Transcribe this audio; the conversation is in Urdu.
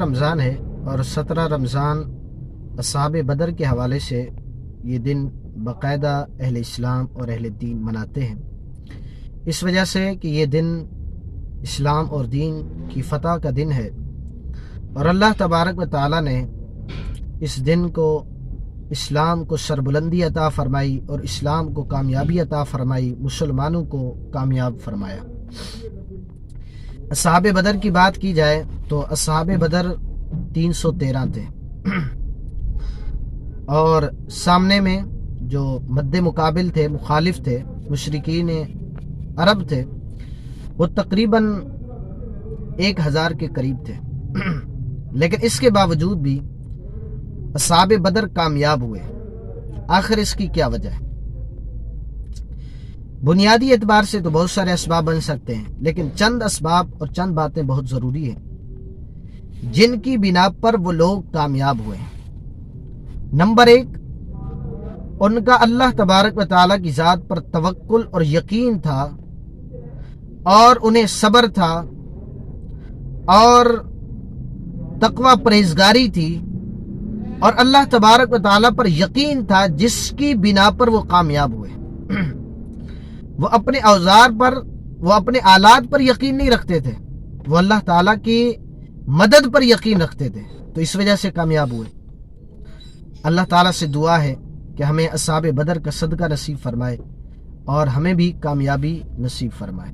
رمضان ہے اور 17 رمضان اصحاب بدر کے حوالے سے یہ دن باقاعدہ اہل اسلام اور اہل دین مناتے ہیں، اس وجہ سے کہ یہ دن اسلام اور دین کی فتح کا دن ہے، اور اللہ تبارک و تعالیٰ نے اس دن کو اسلام کو سربلندی عطا فرمائی اور اسلام کو کامیابی عطا فرمائی، مسلمانوں کو کامیاب فرمایا۔ اصحاب بدر کی بات کی جائے تو اصحاب بدر 313 تھے، اور سامنے میں جو مد مقابل تھے، مخالف تھے، مشرکین عرب تھے، وہ تقریباً 1000 کے قریب تھے۔ لیکن اس کے باوجود بھی اصحاب بدر کامیاب ہوئے۔ آخر اس کی کیا وجہ ہے؟ بنیادی اعتبار سے تو بہت سارے اسباب بن سکتے ہیں، لیکن چند اسباب اور چند باتیں بہت ضروری ہیں جن کی بنا پر وہ لوگ کامیاب ہوئے ہیں۔ نمبر 1، ان کا اللہ تبارک و تعالیٰ کی ذات پر توکل اور یقین تھا، اور انہیں صبر تھا اور تقوی پرہیزگاری تھی، اور اللہ تبارک و تعالیٰ پر یقین تھا، جس کی بنا پر وہ کامیاب ہوئے۔ وہ اپنے اوزار پر، وہ اپنے آلات پر یقین نہیں رکھتے تھے، وہ اللہ تعالیٰ کی مدد پر یقین رکھتے تھے، تو اس وجہ سے کامیاب ہوئے۔ اللہ تعالیٰ سے دعا ہے کہ ہمیں اصحاب بدر کا صدقہ نصیب فرمائے اور ہمیں بھی کامیابی نصیب فرمائے۔